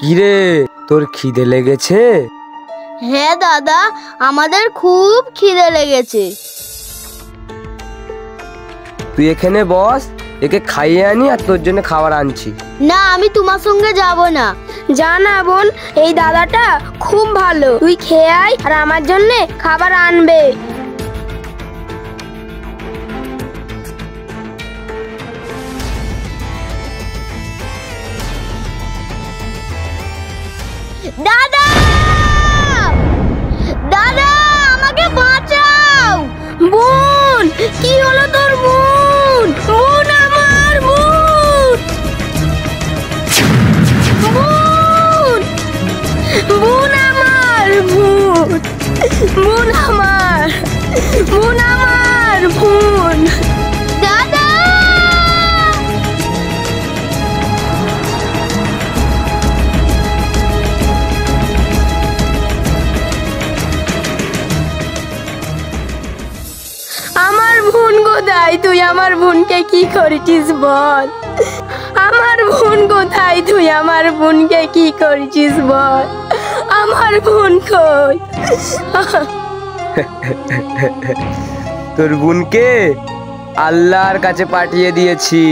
কিরে, তোর খিদে লেগেছে? হ্যাঁ দাদা, আমাদের খুব খিদে লেগেছে। তুই এখানে বস, একে খাইয়ে আনি আর তোর জন্য খাবার আনছি। না, আমি তোমার সঙ্গে যাব না। যা না বোন, এই দাদাটা খুব ভালো, তুই খেয়ে আয় আর আমার জন্য খাবার আনবে। দাদা, দাদা আমাকে বাঁচাও। বোন, কি হলো তোর? বোন, বোন আমার বোন, বোন, বোন আমার বোন, বোন আমার, বোন আমার বোন। দাদা, আমার বোন কোথায়? তুই আমার বোনকে কি করেছিস বল? আমার বোন কোথায়? তুই আমার বোনকে কি করেছিস বল? আমার বোন কই? তোর বোনকে আল্লাহর কাছে পাঠিয়ে দিয়েছি।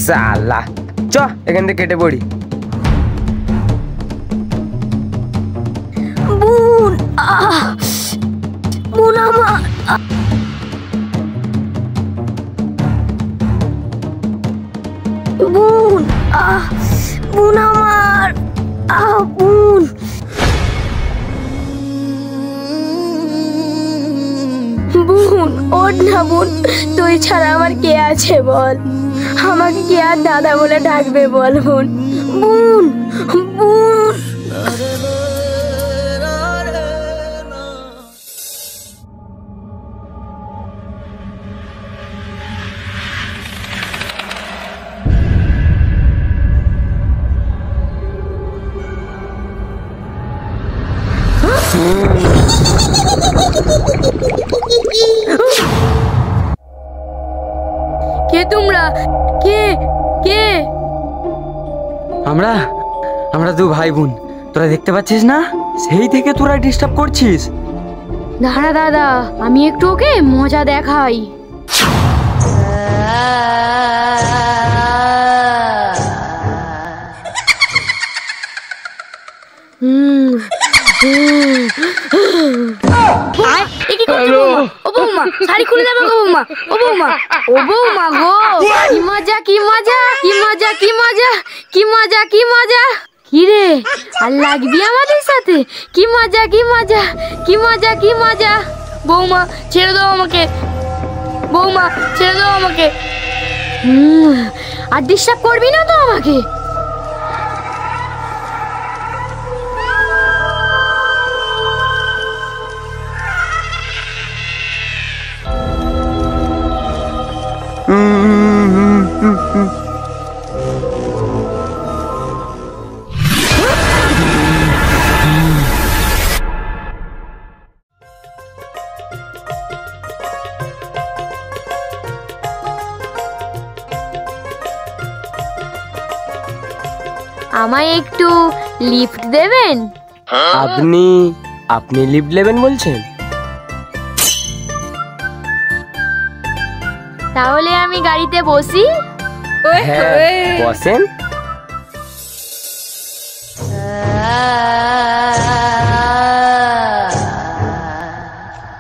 সালা, চ এখান থেকে কেটে পড়ি। বোন, বোন আমার, বোন, বোন আমার, বোন। বোন, ওঠ না বোন, তুই ছাড়া আমার কে আছে বল? আমাকে কে আর দাদা বলে ডাকবে বল বোন? বোন, বোন। কে তোমরা? কে কে? আমরা আমরা দু ভাই বোন, তোরা দেখতে পাচ্ছিস না? সেই থেকে তোরা ডিস্টার্ব করছিস। দাঁড়া দাদা, আমি একটু ওকে মজা দেখাই। ও বৌমা, শাড়ি খুলে যাবে গো বৌমা। ও বৌমা, ও বৌমা গো, কি মজা, কি মজা, কি মজা, কি মজা, কি মজা, কি মজা। কি রে, আর লাগবি আমাদের সাথে? কি মজা, কি মজা, কি মজা, কি মজা। বৌমা ছেড়ে দাও আমাকে, বৌমা ছেড়ে দাও আমাকে। আর ডিস্টার্ব করবি না তো আমাকে? আমায় একটু লিফট দেবেন? আপনি আপনি লিফট নেবেন বলছেন? তাহলে আমি গাড়িতে বসি? হ্যাঁ, বসেন।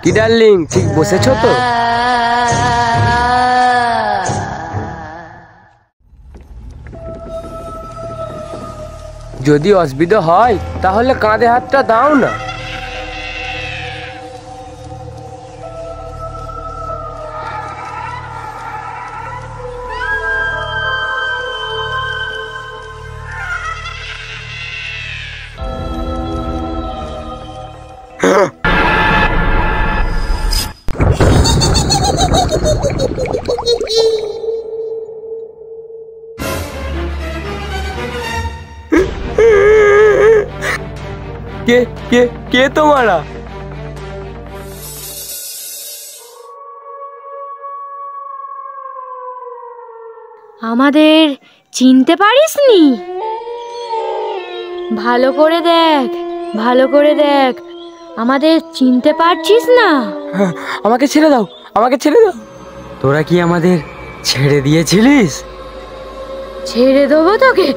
কি ডার্লিং, ঠিক বসেছো তো? যদি অসুবিধা হয় তাহলে কাঁধে হাতটা দাও না। কে কে কে তোমারা? আমাদের চিনতে পারিসনি? ভালো করে দেখ, ভালো করে দেখ, আমাদের চিনতে পারছিস না? আমাকে ছেড়ে দাও, আমাকে ছেড়ে দাও। তোরা কি আমাদের ছেড়ে দিয়েছিলিস? ছেড়ে দেবো তোকে?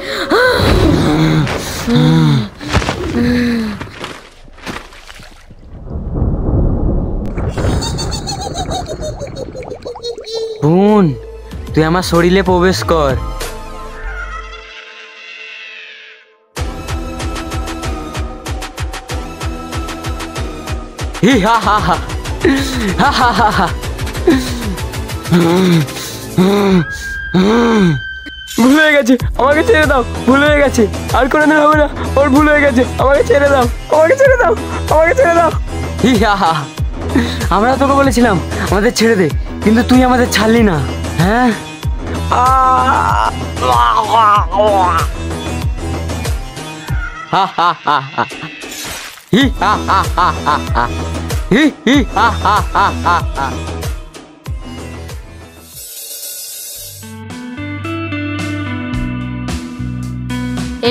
বোন, তুই আমার শরীরে প্রবেশ কর। হি হা হা হা হা হা হা হা। ভুল হয়ে গেছে, আমাকে ছেড়ে দাও। ভুল হয়ে গেছে, আর কোনোদিন হবে না। ওর ভুল হয়ে গেছে, আমাকে ছেড়ে দাও, আমাকে ছেড়ে দাও, আমাকে ছেড়ে দাও। হি হা হা। আমরা তোকে বলেছিলাম আমাদের ছেড়ে দে, কিন্তু তুই আমাদের ছাড়লি না। হ্যাঁ, হা হা হা হা। হি হা হা হা হা হা। হি হি হা হা হা হা হা।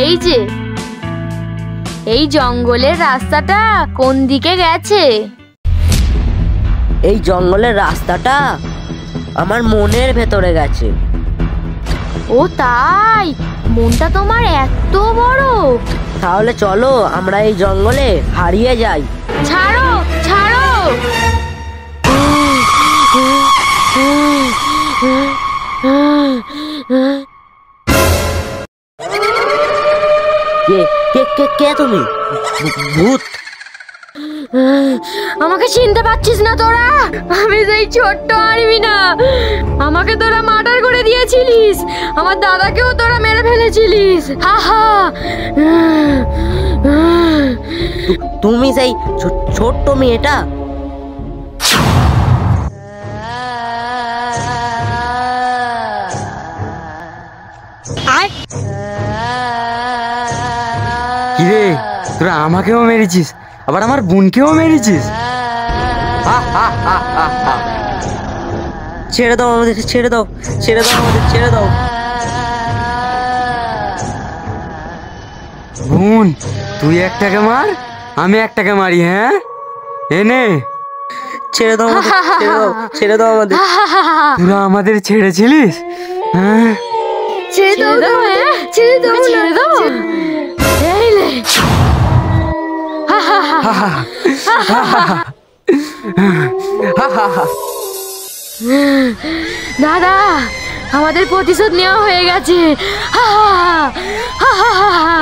এই যে, এই জঙ্গলের রাস্তাটা কোন দিকে গেছে? এই জঙ্গলের রাস্তাটা আমার মনের ভেতরে গেছে। ও তাই? মনটা তোমার এত বড়? তাহলে চলো আমরা এই জঙ্গলে হারিয়ে যাই। ছাড়ো, ছাড়ো। কে কে কে কে তুমি? ভূত? আমাকে চিনতে পারছিস না তোরা? আমি সেই ছোট্ট আরবি না, আমাকে তোরা মার্ডার করে দিয়েছিলিস, আমার দাদাকেও তোরা মেরে ফেলেছিলিস। হা হা। তুমি সেই ছোট্ট মেয়েটা? কিরে, তোরা আমাকেও মেরেছিস, আবার আমার বোনকেও মেরেছিস। হা হা হা হা হা। ছেড়ে দাও আমাদের, ছেড়ে দাও, ছেড়ে দাও আমাদের, ছেড়ে দাও। বোন, তুই একটাকে মার, আমি একটাকে মারি। হ্যাঁ, এনে। ছেড়ে দাও আমাদের, ছেড়ে দাও, ছেড়ে দাও আমাদের। তোরা আমাদের ছেড়েছিলিস? হ্যাঁ, ছেড়ে দাও, ছেড়ে দাও, ছেড়ে দাও। এই লে। হা হা হা। হা হা হা হা হা। দাদা, আমাদের প্রতিশোধ নেওয়া হয়ে গেছে। হা হা হা হা হা।